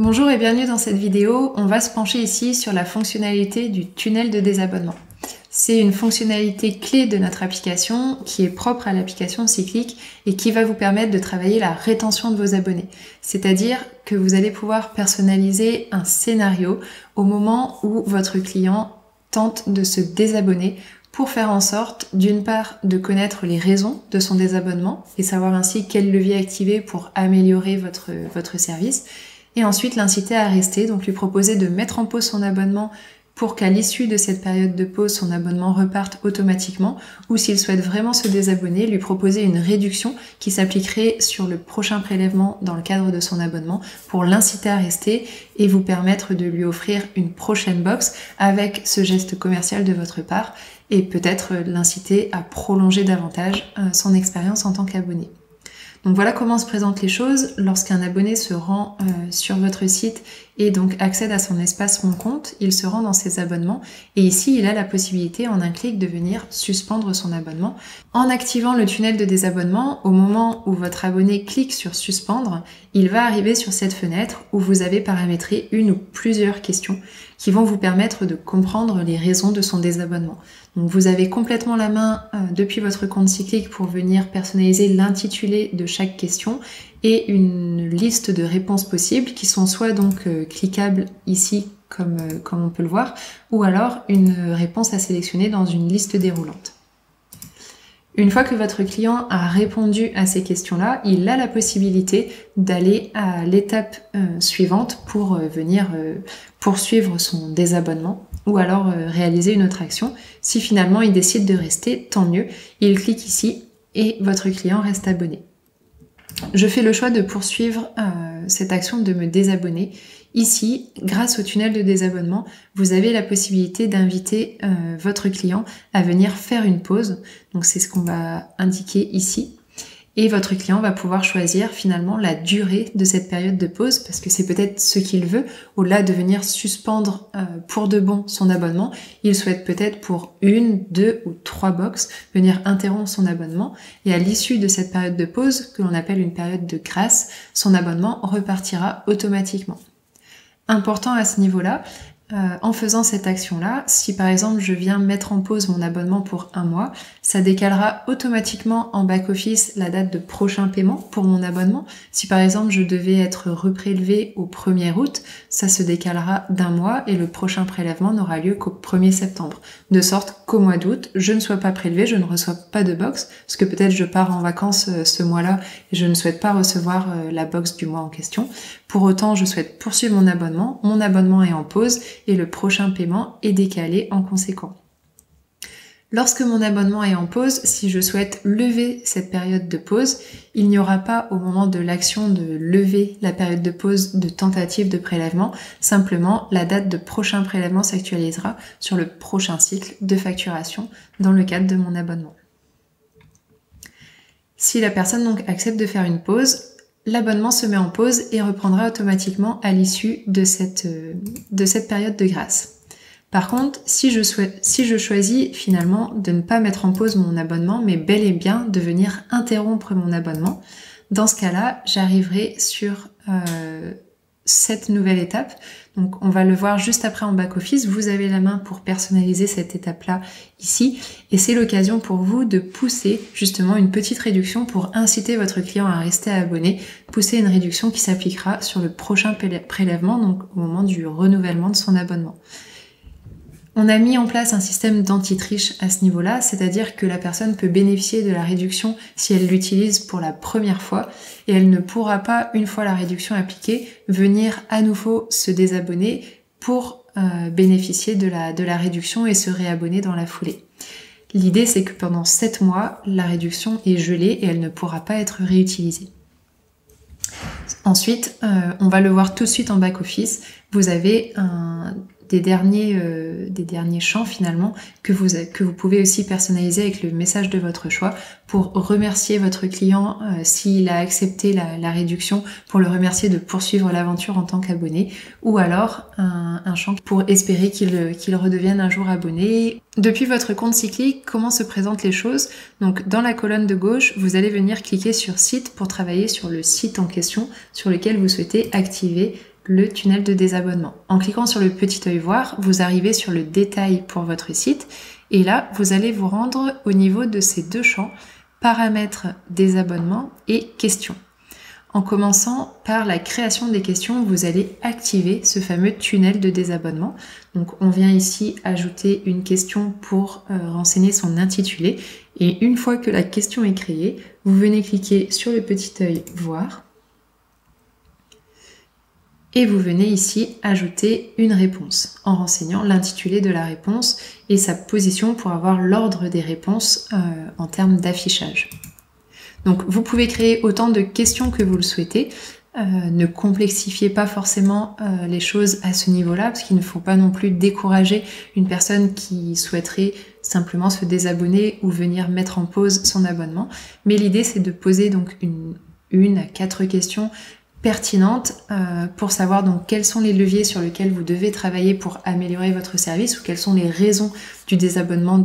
Bonjour et bienvenue dans cette vidéo. On va se pencher ici sur la fonctionnalité du tunnel de désabonnement. C'est une fonctionnalité clé de notre application qui est propre à l'application Cyclic et qui va vous permettre de travailler la rétention de vos abonnés. C'est-à-dire que vous allez pouvoir personnaliser un scénario au moment où votre client tente de se désabonner pour faire en sorte, d'une part, de connaître les raisons de son désabonnement et savoir ainsi quel levier activer pour améliorer votre service, et ensuite l'inciter à rester, donc lui proposer de mettre en pause son abonnement pour qu'à l'issue de cette période de pause, son abonnement reparte automatiquement, ou s'il souhaite vraiment se désabonner, lui proposer une réduction qui s'appliquerait sur le prochain prélèvement dans le cadre de son abonnement pour l'inciter à rester et vous permettre de lui offrir une prochaine box avec ce geste commercial de votre part et peut-être l'inciter à prolonger davantage son expérience en tant qu'abonné. Donc voilà comment se présentent les choses lorsqu'un abonné se rend sur votre site et donc accède à son espace Mon compte. Il se rend dans ses abonnements et ici il a la possibilité en un clic de venir suspendre son abonnement. En activant le tunnel de désabonnement, au moment où votre abonné clique sur suspendre, il va arriver sur cette fenêtre où vous avez paramétré une ou plusieurs questions qui vont vous permettre de comprendre les raisons de son désabonnement. Donc vous avez complètement la main depuis votre compte Cyclic pour venir personnaliser l'intitulé de chaque question et une liste de réponses possibles qui sont soit donc cliquables ici comme on peut le voir, ou alors une réponse à sélectionner dans une liste déroulante. Une fois que votre client a répondu à ces questions-là, il a la possibilité d'aller à l'étape suivante pour venir poursuivre son désabonnement ou alors réaliser une autre action. Si finalement il décide de rester, tant mieux, il clique ici et votre client reste abonné. Je fais le choix de poursuivre cette action de me désabonner. Ici, grâce au tunnel de désabonnement, vous avez la possibilité d'inviter votre client à venir faire une pause. Donc c'est ce qu'on va indiquer ici. Et votre client va pouvoir choisir finalement la durée de cette période de pause parce que c'est peut-être ce qu'il veut. Au-delà de venir suspendre pour de bon son abonnement, il souhaite peut-être pour 1, 2 ou 3 box venir interrompre son abonnement. Et à l'issue de cette période de pause, que l'on appelle une période de grâce, son abonnement repartira automatiquement. Important à ce niveau-là, en faisant cette action-là, si par exemple je viens mettre en pause mon abonnement pour 1 mois, ça décalera automatiquement en back-office la date de prochain paiement pour mon abonnement. Si par exemple je devais être reprélevé au 1er août, ça se décalera d'1 mois et le prochain prélèvement n'aura lieu qu'au 1er septembre. De sorte qu'au mois d'août, je ne sois pas prélevé, je ne reçois pas de box, parce que peut-être je pars en vacances ce mois-là et je ne souhaite pas recevoir la box du mois en question. Pour autant, je souhaite poursuivre mon abonnement est en pause et le prochain paiement est décalé en conséquence. Lorsque mon abonnement est en pause, si je souhaite lever cette période de pause, il n'y aura pas au moment de l'action de lever la période de pause de tentative de prélèvement, simplement la date de prochain prélèvement s'actualisera sur le prochain cycle de facturation dans le cadre de mon abonnement. Si la personne donc accepte de faire une pause, l'abonnement se met en pause et reprendra automatiquement à l'issue de cette période de grâce. Par contre, si je choisis finalement de ne pas mettre en pause mon abonnement, mais bel et bien de venir interrompre mon abonnement, dans ce cas-là, j'arriverai sur cette nouvelle étape. Donc on va le voir juste après en back-office. Vous avez la main pour personnaliser cette étape-là ici. Et c'est l'occasion pour vous de pousser justement une petite réduction pour inciter votre client à rester abonné. Pousser une réduction qui s'appliquera sur le prochain prélèvement, donc au moment du renouvellement de son abonnement. On a mis en place un système d'anti-triche à ce niveau-là, c'est-à-dire que la personne peut bénéficier de la réduction si elle l'utilise pour la première fois et elle ne pourra pas, une fois la réduction appliquée, venir à nouveau se désabonner pour bénéficier de la réduction et se réabonner dans la foulée. L'idée, c'est que pendant 7 mois, la réduction est gelée et elle ne pourra pas être réutilisée. Ensuite, on va le voir tout de suite en back-office. Vous avez des derniers champs finalement que vous pouvez aussi personnaliser avec le message de votre choix pour remercier votre client s'il a accepté la réduction, pour le remercier de poursuivre l'aventure en tant qu'abonné, ou alors un champ pour espérer qu'il redevienne un jour abonné. Depuis votre compte Cyclic, comment se présentent les choses? Donc dans la colonne de gauche, vous allez venir cliquer sur site pour travailler sur le site en question sur lequel vous souhaitez activer le tunnel de désabonnement. En cliquant sur le petit œil voir, vous arrivez sur le détail pour votre site et là, vous allez vous rendre au niveau de ces deux champs, paramètres désabonnement et questions. En commençant par la création des questions, vous allez activer ce fameux tunnel de désabonnement. Donc on vient ici ajouter une question pour renseigner son intitulé. Et une fois que la question est créée, vous venez cliquer sur le petit œil voir. Et vous venez ici ajouter une réponse en renseignant l'intitulé de la réponse et sa position pour avoir l'ordre des réponses en termes d'affichage. Donc vous pouvez créer autant de questions que vous le souhaitez. Ne complexifiez pas forcément les choses à ce niveau-là, parce qu'il ne faut pas non plus décourager une personne qui souhaiterait simplement se désabonner ou venir mettre en pause son abonnement. Mais l'idée, c'est de poser donc une à 4 questions pertinentes pour savoir donc quels sont les leviers sur lesquels vous devez travailler pour améliorer votre service ou quelles sont les raisons du désabonnement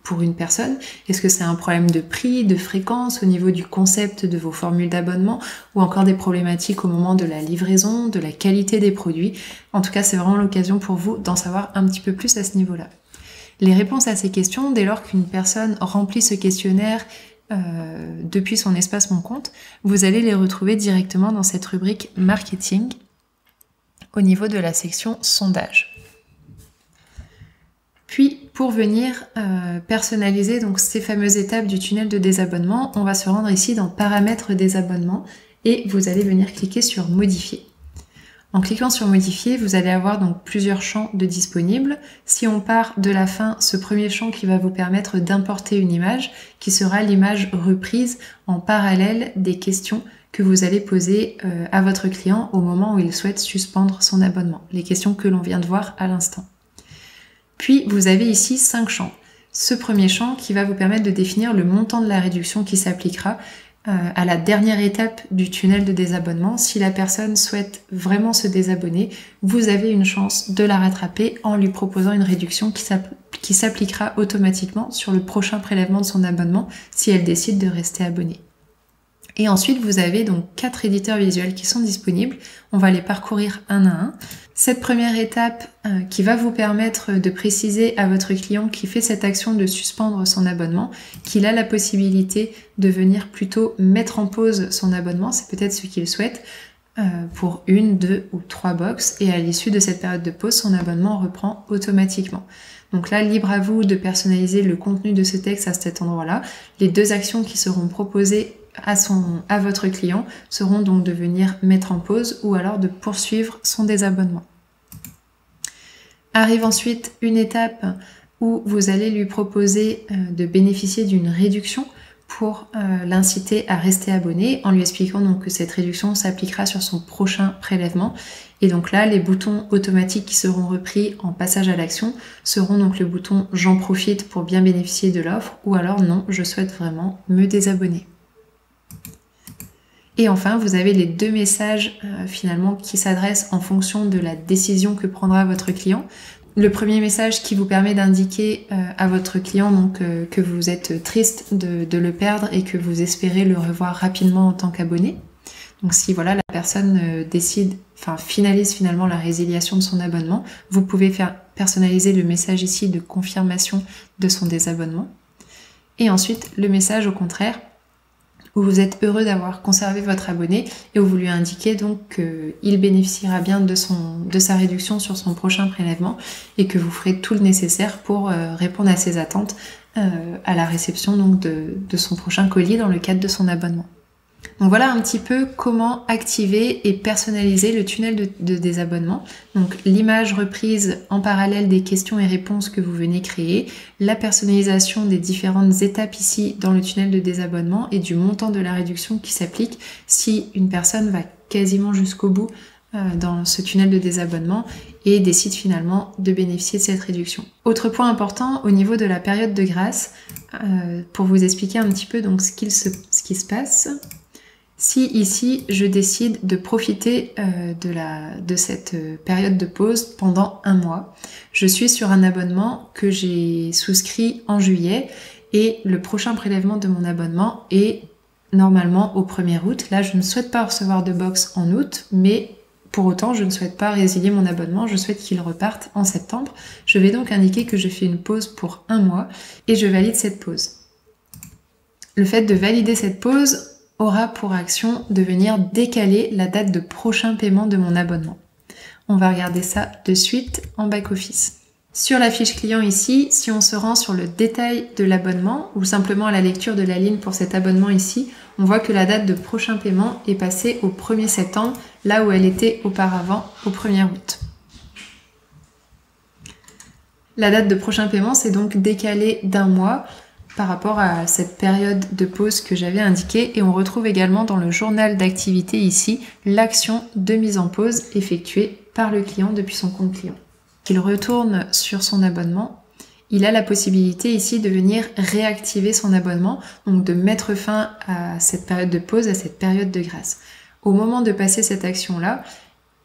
pour une personne. Est-ce que c'est un problème de prix, de fréquence, au niveau du concept de vos formules d'abonnement ou encore des problématiques au moment de la livraison, de la qualité des produits. En tout cas, c'est vraiment l'occasion pour vous d'en savoir un petit peu plus à ce niveau-là. Les réponses à ces questions, dès lors qu'une personne remplit ce questionnaire depuis son espace Mon Compte, vous allez les retrouver directement dans cette rubrique marketing au niveau de la section sondage. Puis pour venir personnaliser donc ces fameuses étapes du tunnel de désabonnement, on va se rendre ici dans paramètres désabonnement et vous allez venir cliquer sur modifier. En cliquant sur modifier, vous allez avoir donc plusieurs champs de disponibles. Si on part de la fin, ce premier champ qui va vous permettre d'importer une image, qui sera l'image reprise en parallèle des questions que vous allez poser à votre client au moment où il souhaite suspendre son abonnement. Les questions que l'on vient de voir à l'instant. Puis vous avez ici 5 champs. Ce premier champ qui va vous permettre de définir le montant de la réduction qui s'appliquera à la dernière étape du tunnel de désabonnement. Si la personne souhaite vraiment se désabonner, vous avez une chance de la rattraper en lui proposant une réduction qui s'appliquera automatiquement sur le prochain prélèvement de son abonnement si elle décide de rester abonnée. Et ensuite, vous avez donc 4 éditeurs visuels qui sont disponibles. On va les parcourir un à un. Cette première étape qui va vous permettre de préciser à votre client qui fait cette action de suspendre son abonnement qu'il a la possibilité de venir plutôt mettre en pause son abonnement, c'est peut-être ce qu'il souhaite, pour 1, 2 ou 3 box. Et à l'issue de cette période de pause, son abonnement reprend automatiquement. Donc là, libre à vous de personnaliser le contenu de ce texte à cet endroit-là. Les 2 actions qui seront proposées à votre client seront donc de venir mettre en pause ou alors de poursuivre son désabonnement. Arrive ensuite une étape où vous allez lui proposer de bénéficier d'une réduction pour l'inciter à rester abonné en lui expliquant donc que cette réduction s'appliquera sur son prochain prélèvement. Et donc là, les boutons automatiques qui seront repris en passage à l'action seront donc le bouton « J'en profite pour bien bénéficier de l'offre » ou alors « Non, je souhaite vraiment me désabonner ». Et enfin, vous avez les 2 messages finalement qui s'adressent en fonction de la décision que prendra votre client. Le premier message qui vous permet d'indiquer à votre client donc, que vous êtes triste de le perdre et que vous espérez le revoir rapidement en tant qu'abonné. Donc si voilà la personne finalise finalement la résiliation de son abonnement, vous pouvez faire personnaliser le message ici de confirmation de son désabonnement. Et ensuite, le message au contraire, où vous êtes heureux d'avoir conservé votre abonné et où vous lui indiquez donc qu'il bénéficiera bien de sa réduction sur son prochain prélèvement et que vous ferez tout le nécessaire pour répondre à ses attentes à la réception donc de son prochain colis dans le cadre de son abonnement. Donc voilà un petit peu comment activer et personnaliser le tunnel de désabonnement. Donc l'image reprise en parallèle des questions et réponses que vous venez créer, la personnalisation des différentes étapes ici dans le tunnel de désabonnement et du montant de la réduction qui s'applique si une personne va quasiment jusqu'au bout dans ce tunnel de désabonnement et décide finalement de bénéficier de cette réduction. Autre point important au niveau de la période de grâce, pour vous expliquer un petit peu donc ce qui se passe. Si ici je décide de profiter de cette période de pause pendant 1 mois, je suis sur un abonnement que j'ai souscrit en juillet et le prochain prélèvement de mon abonnement est normalement au 1er août. Là je ne souhaite pas recevoir de box en août, mais Pour autant, je ne souhaite pas résilier mon abonnement, je souhaite qu'il reparte en septembre. Je vais donc indiquer que je fais une pause pour 1 mois et je valide cette pause. Le fait de valider cette pause aura pour action de venir décaler la date de prochain paiement de mon abonnement. On va regarder ça de suite en back-office. Sur la fiche client ici, si on se rend sur le détail de l'abonnement ou simplement à la lecture de la ligne pour cet abonnement ici, on voit que la date de prochain paiement est passée au 1er septembre, là où elle était auparavant au 1er août. La date de prochain paiement s'est donc décalée d'1 mois par rapport à cette période de pause que j'avais indiquée, et on retrouve également dans le journal d'activité ici l'action de mise en pause effectuée par le client depuis son compte client. Qu'il retourne sur son abonnement, il a la possibilité ici de venir réactiver son abonnement, donc de mettre fin à cette période de pause, à cette période de grâce. Au moment de passer cette action-là,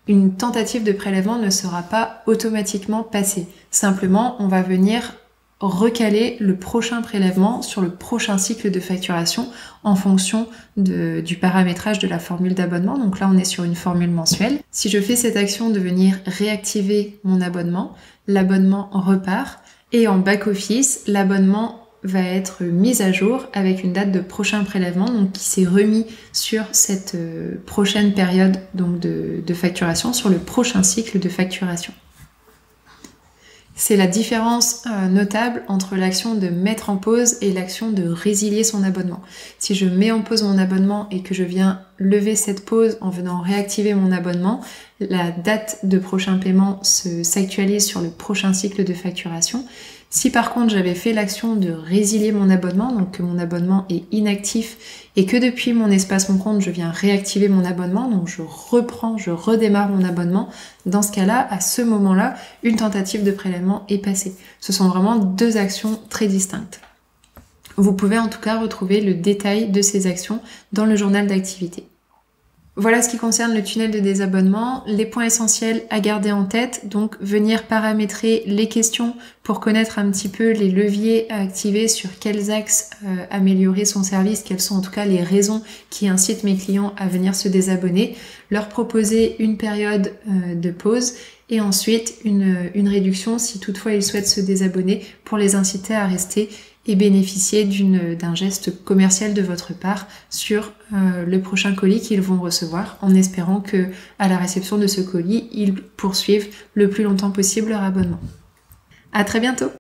une tentative de prélèvement ne sera pas automatiquement passée. Simplement, on va venir recaler le prochain prélèvement sur le prochain cycle de facturation en fonction du paramétrage de la formule d'abonnement. Donc là, on est sur une formule mensuelle. Si je fais cette action de venir réactiver mon abonnement, l'abonnement repart et en back-office, l'abonnement va être mis à jour avec une date de prochain prélèvement, donc qui s'est remis sur cette prochaine période donc de facturation, sur le prochain cycle de facturation. C'est la différence notable entre l'action de mettre en pause et l'action de résilier son abonnement. Si je mets en pause mon abonnement et que je viens lever cette pause en venant réactiver mon abonnement, la date de prochain paiement s'actualise sur le prochain cycle de facturation. Si par contre j'avais fait l'action de résilier mon abonnement, donc que mon abonnement est inactif et que depuis mon espace mon compte je viens réactiver mon abonnement, donc je redémarre mon abonnement, dans ce cas-là, à ce moment-là, une tentative de prélèvement est passée. Ce sont vraiment deux actions très distinctes. Vous pouvez en tout cas retrouver le détail de ces actions dans le journal d'activité. Voilà ce qui concerne le tunnel de désabonnement. Les points essentiels à garder en tête, donc venir paramétrer les questions pour connaître un petit peu les leviers à activer, sur quels axes améliorer son service, quelles sont en tout cas les raisons qui incitent mes clients à venir se désabonner, leur proposer une période de pause et ensuite une réduction si toutefois ils souhaitent se désabonner pour les inciter à rester et bénéficier d'un geste commercial de votre part sur le prochain colis qu'ils vont recevoir, en espérant que à la réception de ce colis, ils poursuivent le plus longtemps possible leur abonnement. À très bientôt!